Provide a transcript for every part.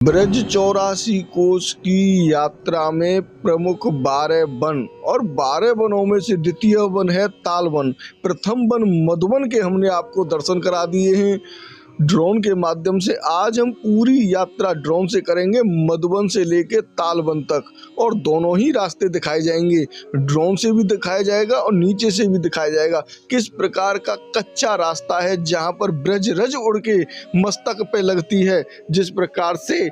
ब्रज 84 कोस की यात्रा में प्रमुख 12 वन और 12 वनों में से द्वितीय वन है ताल वन। प्रथम वन मधुवन के हमने आपको दर्शन करा दिए हैं ड्रोन के माध्यम से। आज हम पूरी यात्रा ड्रोन से करेंगे मधुवन से लेके ताल वन तक, और दोनों ही रास्ते दिखाए जाएंगे। ड्रोन से भी दिखाया जाएगा और नीचे से भी दिखाया जाएगा किस प्रकार का कच्चा रास्ता है जहां पर ब्रज रज उड़ के मस्तक पे लगती है। जिस प्रकार से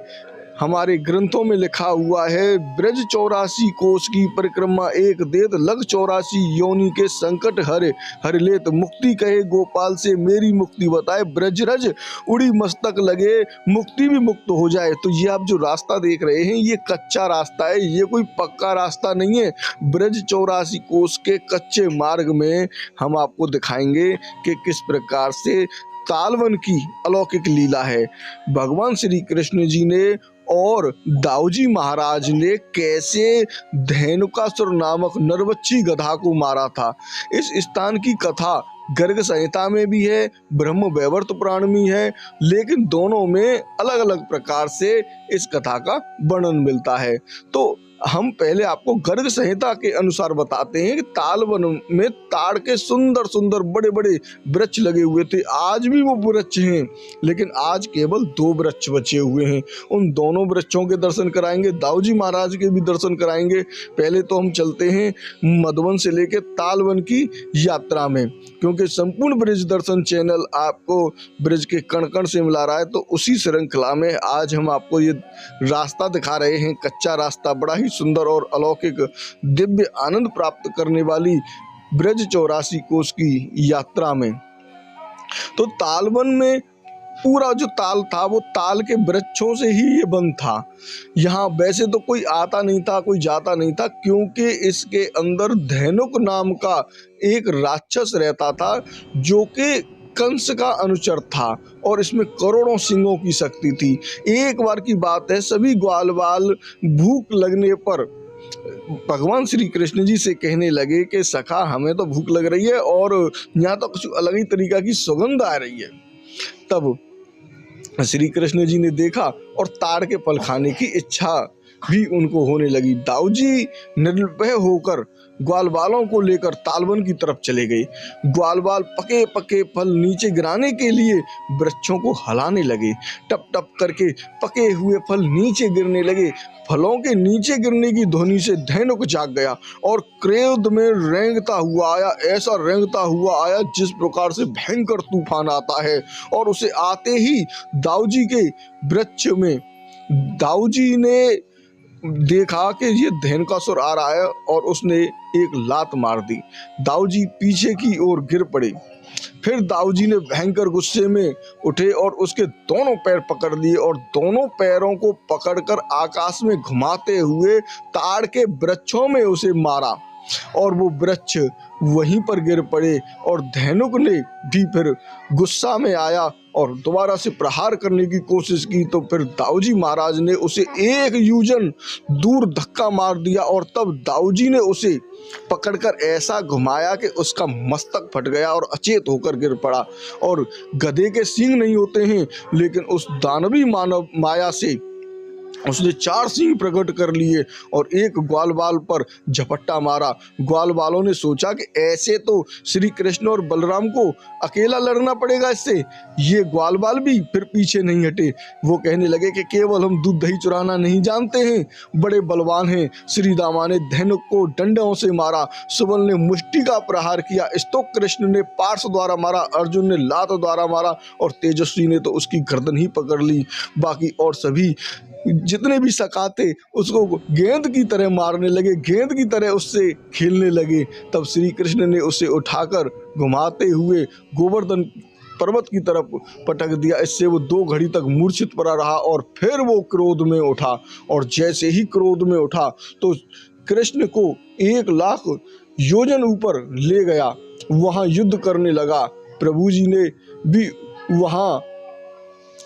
हमारे ग्रंथों में लिखा हुआ है, ब्रज 84 कोस की परिक्रमा एक देत लग 84 योनि के संकट हरे हर लेत मुक्ति कहे गोपाल से मेरी मुक्ति बताए। ब्रज रज उड़ी मस्तक लगे मुक्ति भी मुक्त हो जाए। तो ये आप जो रास्ता देख रहे हैं ये कच्चा रास्ता है, ये कोई पक्का रास्ता नहीं है। ब्रज 84 कोस के कच्चे मार्ग में हम आपको दिखाएंगे कि किस प्रकार से तालवन की अलौकिक लीला है। भगवान श्री कृष्ण जी ने और दाऊजी महाराज ने कैसे धेनुकासुर नामक नरवच्छी गधा को मारा था। इस स्थान की कथा गर्ग संहिता में भी है, ब्रह्म वैवर्त पुराण में है, लेकिन दोनों में अलग अलग प्रकार से इस कथा का वर्णन मिलता है। तो हम पहले आपको गर्ग संहिता के अनुसार बताते हैं कि तालवन में ताड़ के सुंदर सुंदर बड़े बड़े वृक्ष लगे हुए थे। आज भी वो वृक्ष हैं, लेकिन आज केवल 2 वृक्ष बचे हुए हैं। उन दोनों वृक्षों के दर्शन कराएंगे, दाऊजी महाराज के भी दर्शन कराएंगे। पहले तो हम चलते हैं मधुवन से लेकर तालवन की यात्रा में, क्योंकि संपूर्ण ब्रिज दर्शन चैनल आपको ब्रिज के कण कण से मिला रहा है। तो उसी श्रृंखला में आज हम आपको ये रास्ता दिखा रहे हैं, कच्चा रास्ता, बड़ा ही सुंदर और अलौकिक दिव्य आनंद प्राप्त करने वाली ब्रज 84 कोस की यात्रा में। तो तालवन में पूरा जो ताल था वो ताल के वृक्षों से ही ये बन था। यहाँ वैसे तो कोई आता नहीं था, कोई जाता नहीं था, क्योंकि इसके अंदर धेनुक नाम का एक राक्षस रहता था जो कि कंस का अनुचर था, और इसमें करोड़ों सिंहों की शक्ति थी। एक बार की बात है, सभी ग्वाल बाल भूख लगने पर भगवान श्री कृष्ण जी से कहने लगे कि सखा हमें तो भूख लग रही है और यहाँ तो कुछ अलग ही तरीका की सुगंध आ रही है। तब श्री कृष्ण जी ने देखा और ताड़ के फल खाने की इच्छा भी उनको होने लगी। दाऊजी निर्भय होकर ग्वाल बालों को लेकर तालवन की तरफ चले गए। ग्वाल बाल पके पके फल नीचे गिराने के लिए वृक्षों को हिलाने लगे। टप टप करके पके हुए फल नीचे गिरने लगे। फलों के नीचे गिरने की ध्वनि से धेनुक जाग गया और क्रोध में रेंगता हुआ आया। ऐसा रेंगता हुआ आया जिस प्रकार से भयंकर तूफान आता है, और उसे आते ही दाऊजी के वृक्ष में दाऊजी ने देखा कि ये धेनुकासुर आ रहा है, और उसने एक लात मार दी। दाऊजी पीछे की ओर गिर पड़े। फिर दाऊजी ने भयंकर गुस्से में उठे और उसके दोनों पैर पकड़ लिए और दोनों पैरों को पकड़कर आकाश में घुमाते हुए ताड़ के वृक्षों में उसे मारा, और वो वृक्ष वहीं पर गिर पड़े। और धेनुक ने भी फिर गुस्सा में आया और दोबारा से प्रहार करने की कोशिश की। तो फिर दाऊजी महाराज ने उसे एक योजन दूर धक्का मार दिया, और तब दाऊजी ने उसे पकड़कर ऐसा घुमाया कि उसका मस्तक फट गया और अचेत होकर गिर पड़ा। और गधे के सींग नहीं होते हैं, लेकिन उस दानवी मानव माया से उसने 4 सिंह प्रकट कर लिए और एक ग्वाल बाल पर झपट्टा मारा। ग्वाल बालों ने सोचा कि ऐसे तो श्री कृष्ण और बलराम को अकेला लड़ना पड़ेगा इससे। ये ग्वाल बाल भी फिर पीछे नहीं हटे। वो कहने लगे कि केवल हम दूध दही चुराना नहीं जानते हैं, बड़े बलवान हैं। श्री दामा ने धेनुक को डंडों से मारा, सुबल ने मुष्टि का प्रहार किया, स्तोक कृष्ण ने पार्श्व द्वारा मारा, अर्जुन ने लात द्वारा मारा, और तेजस्वी ने तो उसकी गर्दन ही पकड़ ली। बाकी और सभी जितने भी सकाते उसको गेंद की तरह मारने लगे, गेंद की तरह उससे खेलने लगे। तब श्री कृष्ण ने उसे उठाकर घुमाते हुए गोवर्धन पर्वत की तरफ पटक दिया। इससे वो 2 घड़ी तक मूर्छित पड़ा रहा, और फिर वो क्रोध में उठा, और जैसे ही क्रोध में उठा तो कृष्ण को 1 लाख योजन ऊपर ले गया, वहाँ युद्ध करने लगा। प्रभु जी ने भी वहाँ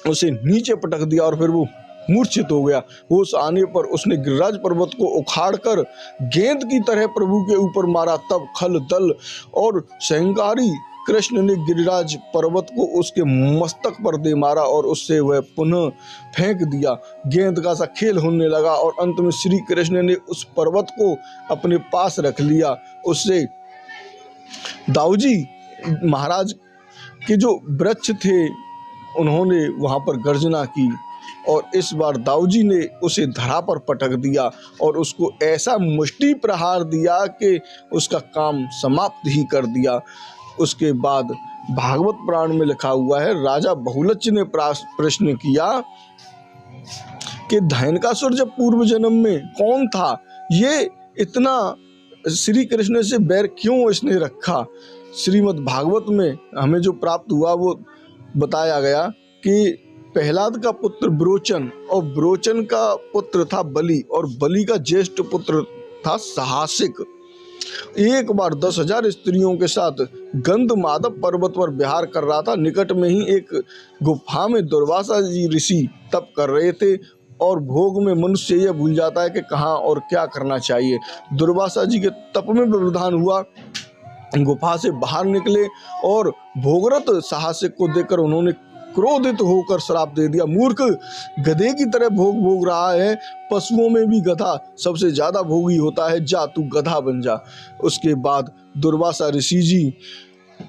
उसे नीचे पटक दिया और फिर वो मूर्छित हो गया। होश आने पर उसने गिरिराज पर्वत को उखाड़कर गेंद की तरह प्रभु के ऊपर मारा। तब खल दल और सहंकारी कृष्ण ने गिरिराज पर्वत को उसके मस्तक पर दे मारा और उससे वह पुनः फेंक दिया। गेंद का सा खेल होने लगा और अंत में श्री कृष्ण ने उस पर्वत को अपने पास रख लिया। उससे दाऊजी महाराज के जो वृक्ष थे उन्होंने वहां पर गर्जना की और इस बार दाऊजी ने उसे धरा पर पटक दिया और उसको ऐसा मुष्टि प्रहार दिया कि उसका काम समाप्त ही कर दिया। उसके बाद भागवत पुराण में लिखा हुआ है, राजा बहुलच ने प्रश्न किया कि धैनकासुर जब पूर्व जन्म में कौन था, ये इतना श्री कृष्ण से बैर क्यों इसने रखा। श्रीमद् भागवत में हमें जो प्राप्त हुआ वो बताया गया कि प्रहलाद का पुत्र ब्रोचन और ब्रोचन का पुत्र था बलि और बलि का ज्येष्ठ पुत्र था साहसिक। एक बार 10,000 स्त्रियों के साथ गंधमादव पर्वत पर विहार कर रहा था। निकट में ही एक गुफा में दुर्वासा जी ऋषि तप कर रहे थे और भोग में मनुष्य यह भूल जाता है कि कहाँ और क्या करना चाहिए। दुर्वासा जी के तप में व्यवधान हुआ, गुफा से बाहर निकले और भोगरत साहसिक को देखकर उन्होंने क्रोधित होकर श्राप दे दिया, मूर्ख, गधे की तरह भोग रहा है, पशुओं में भी गधा सबसे ज्यादा भोगी होता है, जा तू गधा बन जा। उसके बाद दुर्वासा ऋषि जी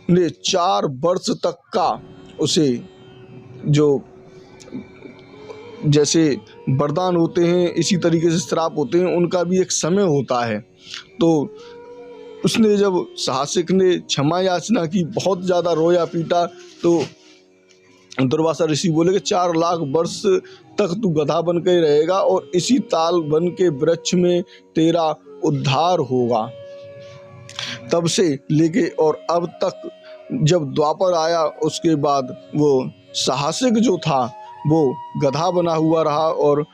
ने 4 वर्ष तक का उसे जो जैसे वरदान होते हैं इसी तरीके से श्राप होते हैं, उनका भी एक समय होता है। तो उसने जब साहसिक ने क्षमा याचना की, बहुत ज़्यादा रोया पीटा, तो दुर्वासा ऋषि बोले कि 4 लाख वर्ष तक तू गधा बन के रहेगा और इसी ताल वन के वृक्ष में तेरा उद्धार होगा। तब से लेके और अब तक जब द्वापर आया उसके बाद वो साहसिक जो था वो गधा बना हुआ रहा और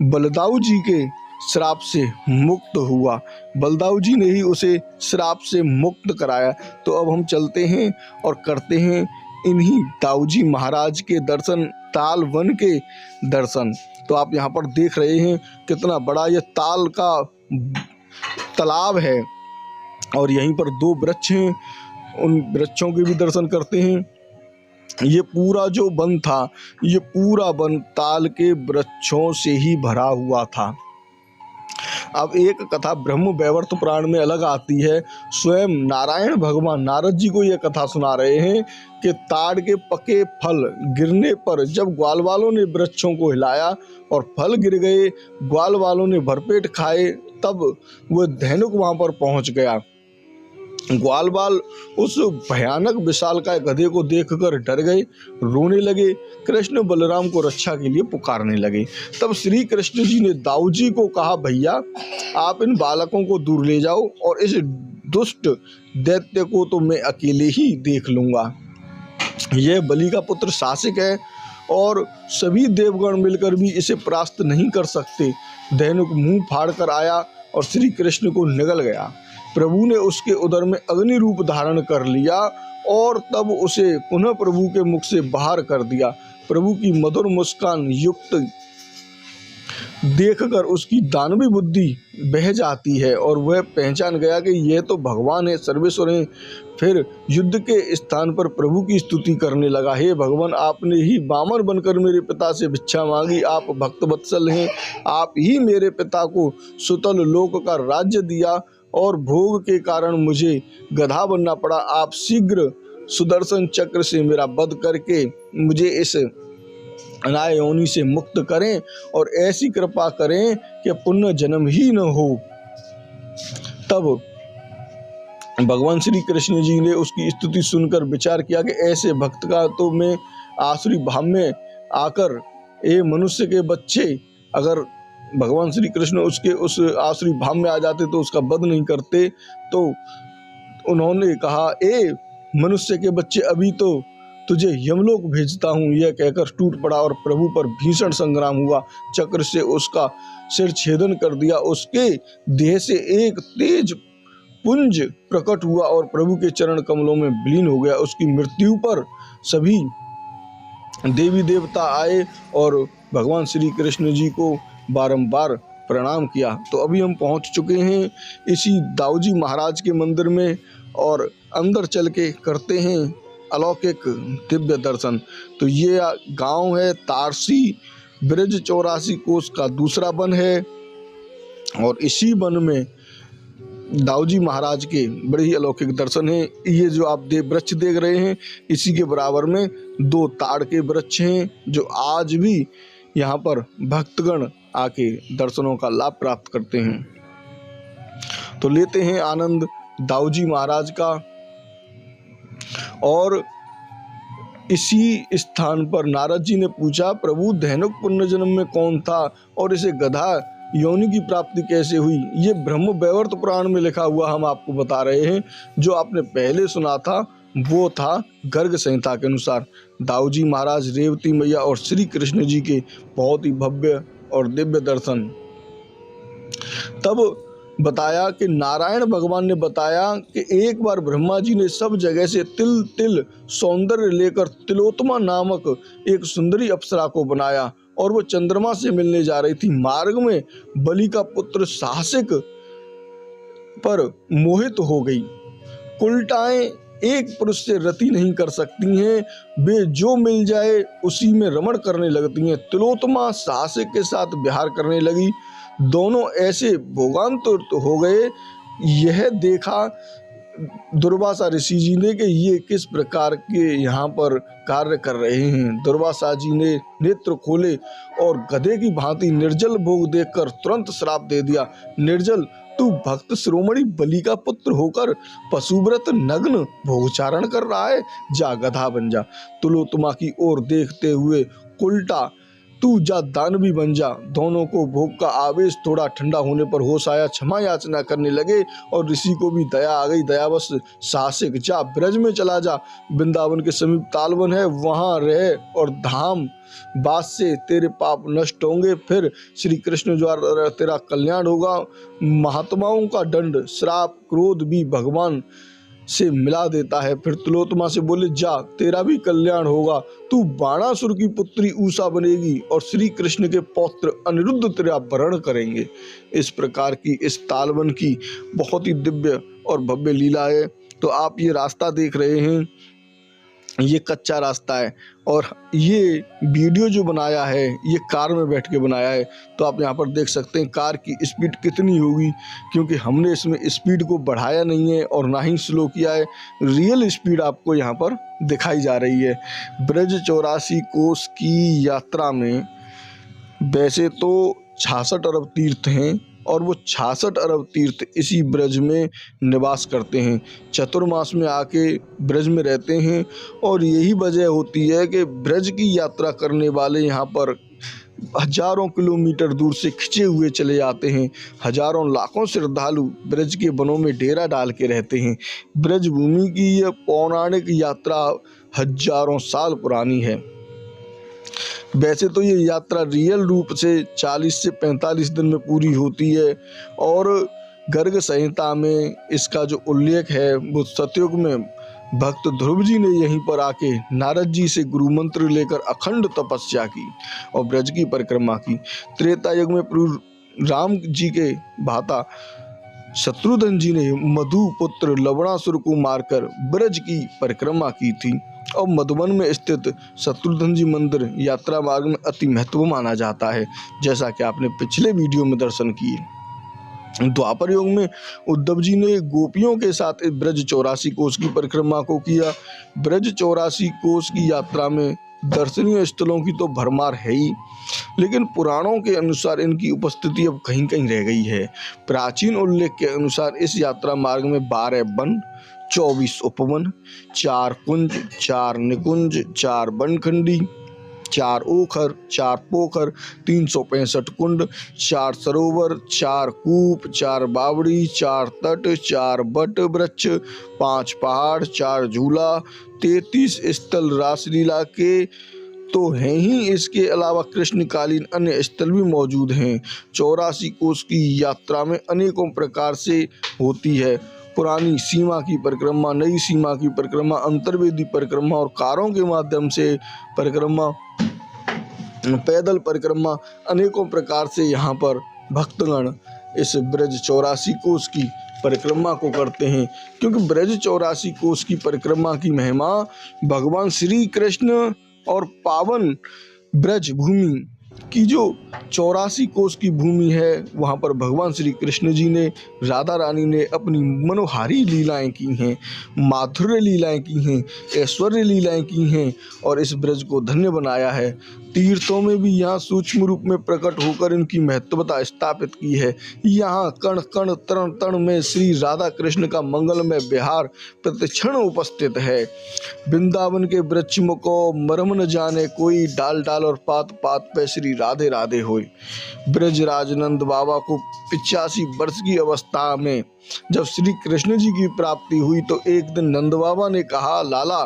बलदाऊ जी के श्राप से मुक्त हुआ। बलदाऊ जी ने ही उसे श्राप से मुक्त कराया। तो अब हम चलते हैं और करते हैं इन्हीं दाऊजी महाराज के दर्शन, ताल वन के दर्शन। तो आप यहाँ पर देख रहे हैं कितना बड़ा यह ताल का तालाब है और यहीं पर 2 वृक्ष हैं, उन वृक्षों के भी दर्शन करते हैं। ये पूरा जो वन था, ये पूरा वन ताल के वृक्षों से ही भरा हुआ था। अब एक कथा ब्रह्म वैवर्त पुराण में अलग आती है। स्वयं नारायण भगवान नारद जी को यह कथा सुना रहे हैं कि ताड़ के पके फल गिरने पर जब ग्वाल वालों ने वृक्षों को हिलाया और फल गिर गए, ग्वाल वालों ने भरपेट खाए, तब वह धेनुक वहां पर पहुंच गया। ग्वाल बाल उस भयानक विशालकाय गधे को देखकर डर गए, रोने लगे, कृष्ण बलराम को रक्षा के लिए पुकारने लगे। तब श्री कृष्ण जी ने दाऊजी को कहा, भैया आप इन बालकों को दूर ले जाओ और इस दुष्ट दैत्य को तो मैं अकेले ही देख लूंगा। यह बलि का पुत्र साहसिक है और सभी देवगण मिलकर भी इसे परास्त नहीं कर सकते। धेनुक मुंह फाड़ कर आया और श्री कृष्ण को निगल गया। प्रभु ने उसके उदर में अग्नि रूप धारण कर लिया और तब उसे पुनः प्रभु के मुख से बाहर कर दिया। प्रभु की मधुर मुस्कान युक्त देखकर उसकी दानवी बुद्धि बह जाती है और वह पहचान गया कि यह तो भगवान है, सर्वेश्वर है। फिर युद्ध के स्थान पर प्रभु की स्तुति करने लगा, हे भगवान, आपने ही वामन बनकर मेरे पिता से भिक्षा मांगी, आप भक्त वत्सल हैं, आप ही मेरे पिता को सुतल लोक का राज्य दिया और भोग के कारण मुझे गधा बनना पड़ा। आप शीघ्र सुदर्शन चक्र से मेरा वध करके मुझे इस अनाय योनि से मुक्त करें और ऐसी कृपा करें कि पुनः जन्म ही न हो। तब भगवान श्री कृष्ण जी ने उसकी स्तुति सुनकर विचार किया कि ऐसे भक्त का तो मैं आसुरी भाव में आकर, ए मनुष्य के बच्चे, अगर भगवान श्री कृष्ण उसके उस आसुरी भाव में आ जाते तो उसका वध नहीं करते। तो उन्होंने कहा, ए मनुष्य के बच्चे, अभी तो तुझे यमलोक भेजता हूँ। यह कहकर टूट पड़ा और प्रभु पर भीषण संग्राम हुआ। चक्र से उसका सिर छेदन कर दिया। उसके देह से एक तेज पुंज प्रकट हुआ और प्रभु के चरण कमलों में विलीन हो गया। उसकी मृत्यु पर सभी देवी देवता आए और भगवान श्री कृष्ण जी को बारंबार प्रणाम किया। तो अभी हम पहुंच चुके हैं इसी दाऊजी महाराज के मंदिर में और अंदर चल के करते हैं अलौकिक दिव्य दर्शन। तो ये गांव है तारसी, ब्रज 84 कोस का दूसरा वन है और इसी वन में दाऊजी महाराज के बड़े ही अलौकिक दर्शन हैं। ये जो आप वृक्ष देख रहे हैं इसी के बराबर में 2 ताड़ के वृक्ष हैं जो आज भी यहाँ पर भक्तगण आके दर्शनों का लाभ प्राप्त करते हैं। तो लेते हैं आनंद दाऊजी महाराज का। और इसी स्थान पर नारद जी ने पूछा, प्रभु धैनुक पुण्यजन्म में कौन था और इसे गधा योनि की प्राप्ति कैसे हुई? ये ब्रह्म वैवर्त पुराण में लिखा हुआ हम आपको बता रहे हैं। जो आपने पहले सुना था वो था गर्ग संहिता के अनुसार। दाऊजी महाराज, रेवती मैया और श्री कृष्ण जी के बहुत ही भव्य और दिव्य दर्शन। तब बताया कि नारायण भगवान ने बताया कि एक बार ब्रह्मा जी ने सब जगह से तिल तिल सौंदर्य लेकर तिलोत्तमा नामक एक सुंदरी अप्सरा को बनाया और वो चंद्रमा से मिलने जा रही थी। मार्ग में बलि का पुत्र साहसिक पर मोहित हो गई। कुलटाएं एक पुरुष से रति नहीं कर सकती हैं, वे जो मिल जाए उसी में रमण करने लगती हैं। तिलोत्तमा साहसिक के साथ विहार करने लगी। दोनों ऐसे भोगांतुर हो गए। यह देखा दुर्वासा ऋषि जी ने कि ये किस प्रकार के यहाँ पर कार्य कर रहे हैं। दुर्वासा जी ने नेत्र खोले और गधे की भांति निर्जल भोग देखकर तुरंत श्राप दे दिया। निर्जल, तू भक्त शिरोमणि बलि का पुत्र होकर पशुव्रत नग्न भोगचारण कर रहा है, जा गधा बन जा। तिलोत्तमा की ओर देखते हुए, उल्टा तू जा दानवी बन जा। दोनों को भोग का आवेश थोड़ा ठंडा होने पर होश आया, क्षमा याचना करने लगे और ऋषि को भी दया आ गई। दयावश साहसिक, जा ब्रज में चला जा, वृंदावन के समीप तालवन है, वहां रह और धाम बास से तेरे पाप नष्ट होंगे। फिर श्री कृष्ण द्वारा तेरा कल्याण होगा। महात्माओं का दंड, श्राप, क्रोध भी भगवान से मिला देता है। फिर तिलोत्तमा से बोले, जा तेरा भी कल्याण होगा, तू बाणासुर की पुत्री उषा बनेगी और श्री कृष्ण के पौत्र अनिरुद्ध तेरा वरण करेंगे। इस प्रकार की इस तालवन की बहुत ही दिव्य और भव्य लीला है। तो आप ये रास्ता देख रहे हैं, ये कच्चा रास्ता है और ये वीडियो जो बनाया है ये कार में बैठ के बनाया है। तो आप यहाँ पर देख सकते हैं कार की स्पीड कितनी होगी, क्योंकि हमने इसमें स्पीड को बढ़ाया नहीं है और ना ही स्लो किया है। रियल स्पीड आपको यहाँ पर दिखाई जा रही है। ब्रज 84 कोस की यात्रा में वैसे तो 66 अरब तीर्थ हैं और वो 66 अरब तीर्थ इसी ब्रज में निवास करते हैं। चतुर्मास में आके ब्रज में रहते हैं और यही वजह होती है कि ब्रज की यात्रा करने वाले यहाँ पर हजारों किलोमीटर दूर से खिंचे हुए चले आते हैं। हजारों लाखों श्रद्धालु ब्रज के वनों में डेरा डाल के रहते हैं। ब्रज भूमि की यह पौराणिक यात्रा हजारों साल पुरानी है। वैसे तो ये यात्रा रियल रूप से 40 से 45 दिन में पूरी होती है और गर्ग संहिता में इसका जो उल्लेख है वो सतयुग में भक्त ध्रुव जी ने यहीं पर आके नारद जी से गुरु मंत्र लेकर अखंड तपस्या की और ब्रज की परिक्रमा की। त्रेता युग में प्रभु राम जी के भाता शत्रुघ्न जी ने मधु पुत्र लवणासुर को मारकर ब्रज की परिक्रमा की थी और मधुबन में स्थित शत्रुघ्न जी मंदिर यात्रा मार्ग में अति महत्व माना जाता है, जैसा कि आपने पिछले वीडियो में दर्शन किए। द्वापर युग में उद्धव जी ने गोपियों के साथ ब्रज 84 कोस की परिक्रमा को किया। ब्रज 84 कोस की यात्रा में दर्शनीय स्थलों की तो भरमार है ही, लेकिन पुराणों के अनुसार इनकी उपस्थिति अब कहीं कहीं रह गई है। प्राचीन उल्लेख के अनुसार इस यात्रा मार्ग में 12 वन, 24 उपवन, 4 कुंज, 4 निकुंज, 4 बनखंडी, 4 ओखर, 4 पोखर, 365 कुंड, 4 सरोवर, 4 कूप, 4 बावड़ी, 4 तट, 4 बट वृक्ष, 5 पहाड़, 4 झूला, 33 स्थल रासलीला के तो हैं ही। इसके अलावा कृष्णकालीन अन्य स्थल भी मौजूद हैं। 84 कोस की यात्रा में अनेकों प्रकार से होती है। पुरानी सीमा की परिक्रमा, नई सीमा की परिक्रमा, अंतर्वेदी परिक्रमा और कारों के माध्यम से परिक्रमा, पैदल परिक्रमा, अनेकों प्रकार से यहाँ पर भक्तगण इस ब्रज 84 कोस की परिक्रमा को करते हैं, क्योंकि ब्रज 84 कोस की परिक्रमा की महिमा भगवान श्री कृष्ण और पावन ब्रज भूमि की जो 84 कोस की भूमि है, वहाँ पर भगवान श्री कृष्ण जी ने, राधा रानी ने अपनी मनोहारी लीलाएं की हैं, माधुर्य लीलाएं की हैं, ऐश्वर्य लीलाएं की हैं और इस ब्रज को धन्य बनाया है। तीर्थों में भी यहाँ सूक्ष्म रूप में प्रकट होकर इनकी महत्वता स्थापित की है। यहाँ कण कण तरण तण में श्री राधा कृष्ण का मंगलमय विहार प्रतिक्षण उपस्थित है। वृंदावन के वृक्ष को मरम न जाने कोई, डाल डाल और पात पात पे श्री राधे राधे होय। ब्रजराज नंद बाबा को 85 वर्ष की अवस्था में जब श्री कृष्ण जी की प्राप्ति हुई तो एक दिन नंद बाबा ने कहा, लाला,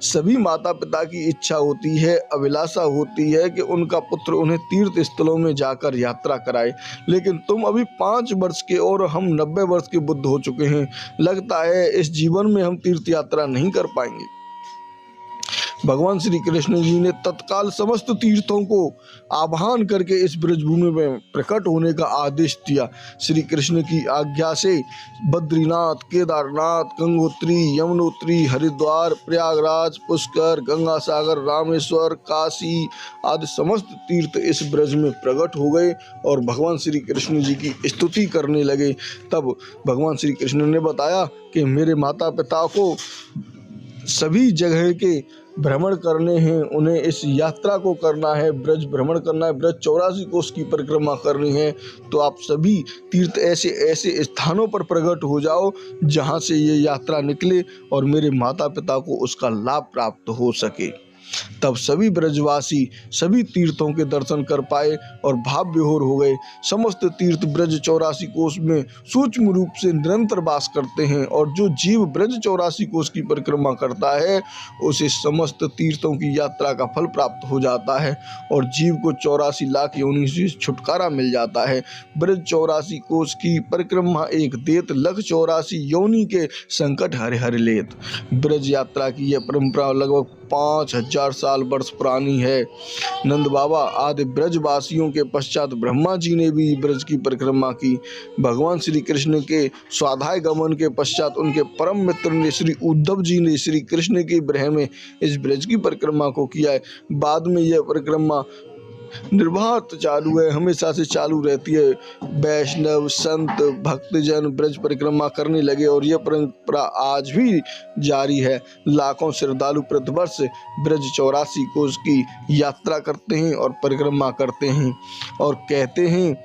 सभी माता पिता की इच्छा होती है, अभिलाषा होती है कि उनका पुत्र उन्हें तीर्थ स्थलों में जाकर यात्रा कराए, लेकिन तुम अभी 5 वर्ष के और हम 90 वर्ष के बुद्ध हो चुके हैं। लगता है इस जीवन में हम तीर्थ यात्रा नहीं कर पाएंगे। भगवान श्री कृष्ण जी ने तत्काल समस्त तीर्थों को आह्वान करके इस ब्रजभूमि में प्रकट होने का आदेश दिया। श्री कृष्ण की आज्ञा से बद्रीनाथ, केदारनाथ, गंगोत्री, यमुनोत्री, हरिद्वार, प्रयागराज, पुष्कर, गंगा सागर, रामेश्वर, काशी आदि समस्त तीर्थ इस ब्रज में प्रकट हो गए और भगवान श्री कृष्ण जी की स्तुति करने लगे। तब भगवान श्री कृष्ण ने बताया कि मेरे माता पिता को सभी जगह के भ्रमण करने हैं, उन्हें इस यात्रा को करना है, ब्रज भ्रमण करना है, ब्रज 84 कोस की परिक्रमा करनी है। तो आप सभी तीर्थ ऐसे ऐसे स्थानों पर प्रकट हो जाओ जहां से ये यात्रा निकले और मेरे माता पिता को उसका लाभ प्राप्त हो सके। तब सभी ब्रजवासी सभी तीर्थों के दर्शन कर पाए और भाव विभोर हो गए। समस्त तीर्थ ब्रज 84 कोस में सूक्ष्म रूप से निरंतर वास करते हैं और जो जीव ब्रज 84 कोस की परिक्रमा करता है उसे समस्त तीर्थों की यात्रा का फल प्राप्त हो जाता है और जीव को 84 लाख योनि से छुटकारा मिल जाता है। ब्रज 84 कोस की परिक्रमा एक देत लख 84 योनि के संकट हरे हरे लेत। ब्रज यात्रा की यह परंपरा लगभग 5000 साल वर्ष पुरानी है। नंद बाबा आदि ब्रजवासियों के पश्चात ब्रह्मा जी ने भी ब्रज की परिक्रमा की। भगवान श्री कृष्ण के स्वाध्याय गमन के पश्चात उनके परम मित्र ने श्री उद्धव जी ने श्री कृष्ण के विरह में इस ब्रज की परिक्रमा को किया है। बाद में यह परिक्रमा निर्बाध चालू है, हमेशा से चालू रहती है। वैष्णव संत भक्तजन ब्रज परिक्रमा करने लगे और यह परंपरा आज भी जारी है। लाखों श्रद्धालु प्रतिवर्ष ब्रज 84 कोस की यात्रा करते हैं और परिक्रमा करते हैं और कहते हैं,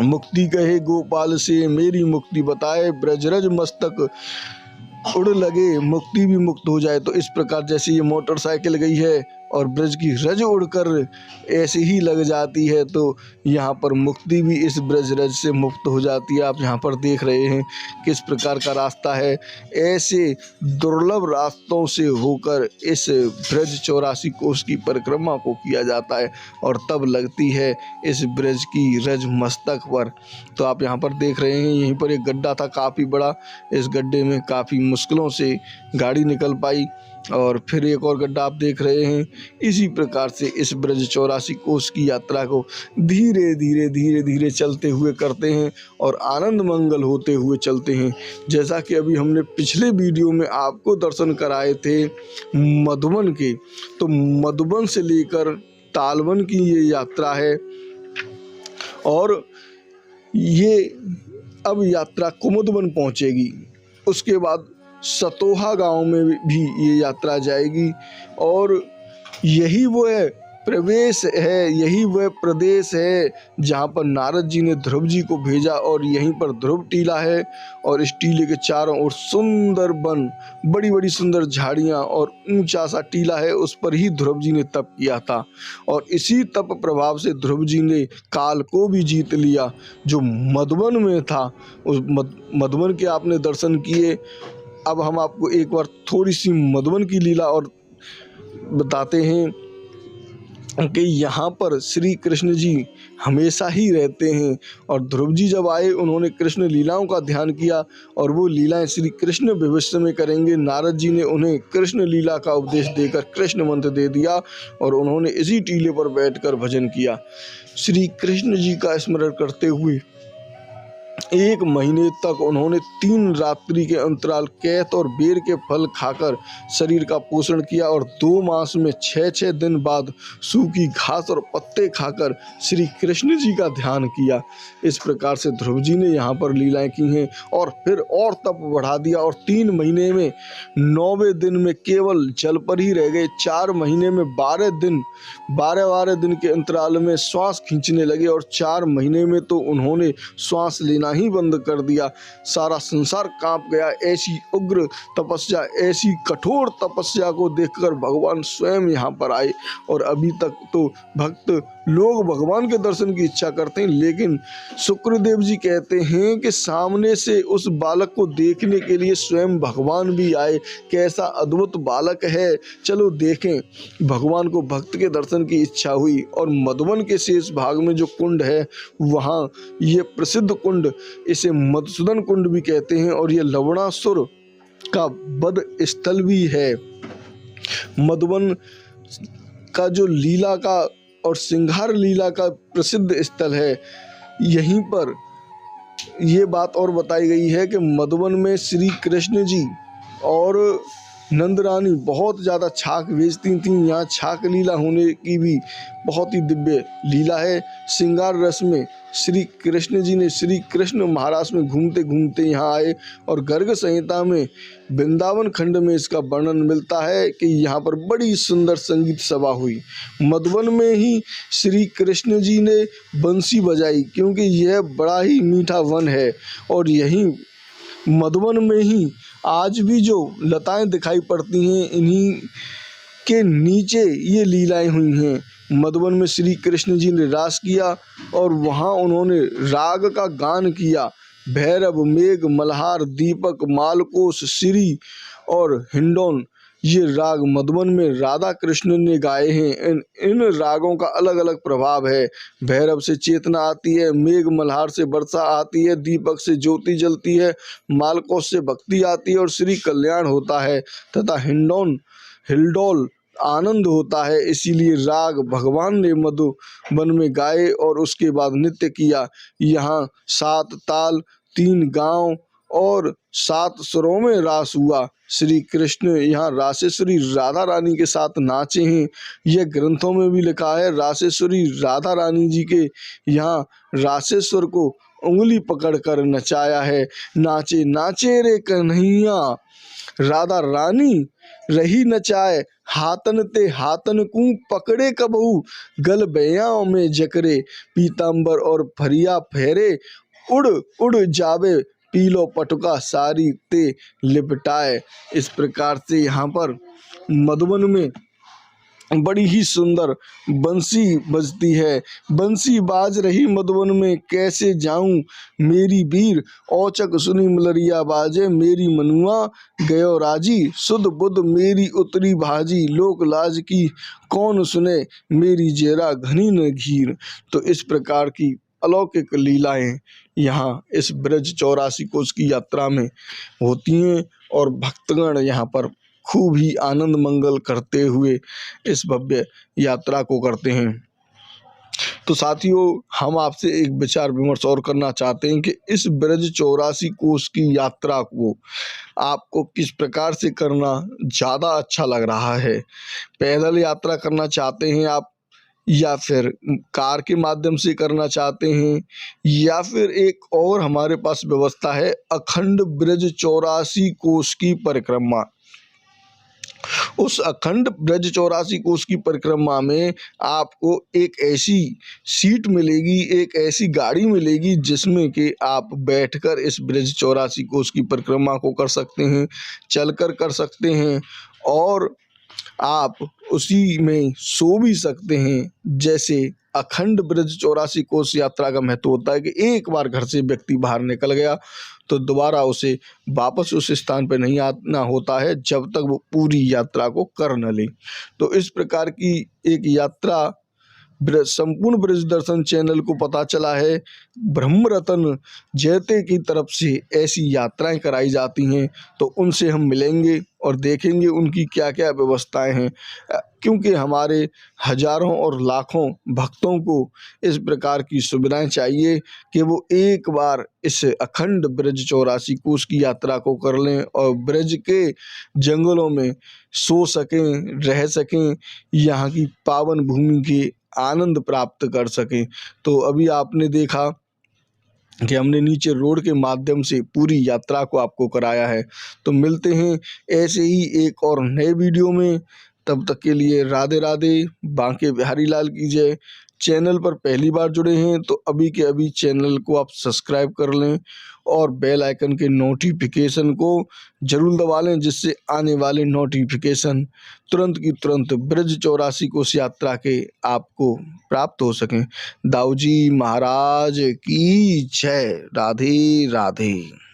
मुक्ति कहे गोपाल से मेरी मुक्ति बताए, ब्रजरज मस्तक उड़ लगे मुक्ति भी मुक्त हो जाए। तो इस प्रकार जैसे ये मोटरसाइकिल गई है और ब्रज की रज उड़कर ऐसे ही लग जाती है, तो यहाँ पर मुक्ति भी इस ब्रज रज से मुक्त हो जाती है। आप यहाँ पर देख रहे हैं किस प्रकार का रास्ता है। ऐसे दुर्लभ रास्तों से होकर इस ब्रज 84 कोस की परिक्रमा को किया जाता है और तब लगती है इस ब्रज की रज मस्तक पर। तो आप यहाँ पर देख रहे हैं, यहीं पर एक गड्ढा था काफ़ी बड़ा, इस गड्ढे में काफ़ी मुश्किलों से गाड़ी निकल पाई और फिर एक और गड्ढा आप देख रहे हैं। इसी प्रकार से इस ब्रज 84 कोस की यात्रा को धीरे धीरे धीरे धीरे चलते हुए करते हैं और आनंद मंगल होते हुए चलते हैं। जैसा कि अभी हमने पिछले वीडियो में आपको दर्शन कराए थे मधुबन के, तो मधुबन से लेकर तालवन की ये यात्रा है और ये अब यात्रा कुमुदवन पहुँचेगी। उसके बाद सतोहा गांव में भी ये यात्रा जाएगी और यही वो है प्रवेश है, यही वह प्रदेश है जहाँ पर नारद जी ने ध्रुव जी को भेजा और यहीं पर ध्रुव टीला है और इस टीले के चारों ओर सुंदर वन, बड़ी बड़ी सुंदर झाड़ियाँ और ऊंचा सा टीला है। उस पर ही ध्रुव जी ने तप किया था और इसी तप प्रभाव से ध्रुव जी ने काल को भी जीत लिया जो मधुबन में था। उस मधुबन के आपने दर्शन किए। अब हम आपको एक बार थोड़ी सी मधुबन की लीला और बताते हैं कि यहाँ पर श्री कृष्ण जी हमेशा ही रहते हैं और ध्रुव जी जब आए उन्होंने कृष्ण लीलाओं का ध्यान किया और वो लीलाएं श्री कृष्ण भविष्य में करेंगे। नारद जी ने उन्हें कृष्ण लीला का उपदेश देकर कृष्ण मंत्र दे दिया और उन्होंने इसी टीले पर बैठकर भजन किया। श्री कृष्ण जी का स्मरण करते हुए 1 महीने तक उन्होंने 3 रात्रि के अंतराल कैत और बेर के फल खाकर शरीर का पोषण किया और 2 मास में 6-6 दिन बाद सूखी घास और पत्ते खाकर श्री कृष्ण जी का ध्यान किया। इस प्रकार से ध्रुव जी ने यहाँ पर लीलाएं की हैं और फिर और तप बढ़ा दिया और 3 महीने में 9वें दिन में केवल जल पर ही रह गए। 4 महीने में 12 दिन के अंतराल में श्वास खींचने लगे और 4 महीने में तो उन्होंने श्वास लेना ही बंद कर दिया। सारा संसार कांप गया। ऐसी उग्र तपस्या, ऐसी कठोर तपस्या को देखकर भगवान स्वयं यहाँ पर आए। और अभी तक तो भक्त लोग भगवान के दर्शन की इच्छा करते हैं, लेकिन शुक्रदेव जी कहते हैं कि सामने से उस बालक को देखने के लिए स्वयं भगवान भी आए। कैसा अद्भुत बालक है, चलो देखें। भगवान को भक्त के दर्शन की इच्छा हुई और मधुवन के शेष भाग में जो कुंड है, वहाँ ये प्रसिद्ध कुंड, इसे मधुसूदन कुंड भी कहते हैं और ये लवणासुर का वध स्थल भी है। मधुवन का जो लीला का और सिंघार लीला का प्रसिद्ध स्थल है, यहीं पर ये बात और बताई गई है कि मधुवन में श्री कृष्ण जी और नंद रानी बहुत ज़्यादा छाक बेचती थीं। यहाँ छाक लीला होने की भी बहुत ही दिव्य लीला है। श्रृंगार रस में श्री कृष्ण जी ने श्री कृष्ण महाराज में घूमते घूमते यहाँ आए और गर्ग संहिता में वृंदावन खंड में इसका वर्णन मिलता है कि यहाँ पर बड़ी सुंदर संगीत सभा हुई। मधुवन में ही श्री कृष्ण जी ने बंसी बजाई, क्योंकि यह बड़ा ही मीठा वन है और यहीं मधुवन में ही आज भी जो लताएं दिखाई पड़ती हैं, इन्हीं के नीचे ये लीलाएं हुई हैं। मधुवन में श्री कृष्ण जी ने रास किया और वहाँ उन्होंने राग का गान किया। भैरव, मेघ, मल्हार, दीपक, मालकोस, श्री और हिंडौन, ये राग मधुवन में राधा कृष्ण ने गाए हैं। इन रागों का अलग अलग प्रभाव है। भैरव से चेतना आती है, मेघ मल्हार से वर्षा आती है, दीपक से ज्योति जलती है, मालकोस से भक्ति आती है और श्री कल्याण होता है तथा हिल्डोल आनंद होता है। इसीलिए राग भगवान ने मधुवन में गाए और उसके बाद नृत्य किया। यहाँ 7 ताल, 3 गांव और 7 स्वरों में रास हुआ। श्री कृष्ण यहाँ रासेश्वरी राधा रानी के साथ नाचे हैं। यह ग्रंथों में भी लिखा है। रासेश्वरी राधा रानी जी के यहाँ रासेश्वर को उंगली पकड़कर नचाया है। नाचे नाचे रे कन्हैया, राधा रानी रही नचाए, हाथन ते हाथन कू पकड़े कबहू, गल बयाओं में जकरे, पीतांबर और फरिया फेरे, उड़ उड़ जावे पीलो पटुका सारी ते लिपटाए। इस प्रकार से यहाँ पर मधुवन में बड़ी ही सुंदर बंसी बजती है। बंसी बाज रही मधुवन में, कैसे जाऊं मेरी बीर, औचक सुनी मलरिया बाजे, मेरी मनुआ गयो राजी, सुध बुध मेरी उतरी भाजी, लोक लाज की कौन सुने, मेरी जेरा घनी न घीर। तो इस प्रकार की अलौकिक लीलाएं यहाँ इस ब्रज 84 कोस की यात्रा में होती हैं और भक्तगण यहाँ पर खूब ही आनंद मंगल करते हुए इस भव्य यात्रा को करते हैं। तो साथियों, हम आपसे एक विचार विमर्श और करना चाहते हैं कि इस ब्रज 84 कोस की यात्रा को आपको किस प्रकार से करना ज़्यादा अच्छा लग रहा है। पैदल यात्रा करना चाहते हैं आप, या फिर कार के माध्यम से करना चाहते हैं, या फिर एक और हमारे पास व्यवस्था है अखंड ब्रज 84 कोस की परिक्रमा। उस अखंड ब्रज 84 कोस की परिक्रमा में आपको एक ऐसी सीट मिलेगी, एक ऐसी गाड़ी मिलेगी जिसमें कि आप बैठकर इस ब्रज 84 कोस की परिक्रमा को कर सकते हैं, चलकर कर सकते हैं और आप उसी में सो भी सकते हैं। जैसे अखंड ब्रज 84 कोस यात्रा का महत्व होता है कि एक बार घर से व्यक्ति बाहर निकल गया तो दोबारा उसे वापस उस स्थान पर नहीं आना होता है जब तक वो पूरी यात्रा को कर न ले। तो इस प्रकार की एक यात्रा संपूर्ण ब्रज दर्शन चैनल को पता चला है, ब्रह्मरत्न जयते की तरफ से ऐसी यात्राएं कराई जाती हैं। तो उनसे हम मिलेंगे और देखेंगे उनकी क्या क्या व्यवस्थाएं हैं। क्योंकि हमारे हजारों और लाखों भक्तों को इस प्रकार की सुविधाएं चाहिए कि वो एक बार इस अखंड ब्रज 84 कोस की यात्रा को कर लें और ब्रज के जंगलों में सो सकें, रह सकें, यहाँ की पावन भूमि के आनंद प्राप्त कर सकें। तो अभी आपने देखा कि हमने नीचे रोड के माध्यम से पूरी यात्रा को आपको कराया है। तो मिलते हैं ऐसे ही एक और नए वीडियो में। तब तक के लिए राधे राधे। बांके बिहारी लाल की जय। चैनल पर पहली बार जुड़े हैं तो अभी के अभी चैनल को आप सब्सक्राइब कर लें और बेल आइकन के नोटिफिकेशन को जरूर दबा लें, जिससे आने वाले नोटिफिकेशन तुरंत की तुरंत ब्रज 84 कोस यात्रा के आपको प्राप्त हो सकें। दाऊजी महाराज की जय। राधे राधे।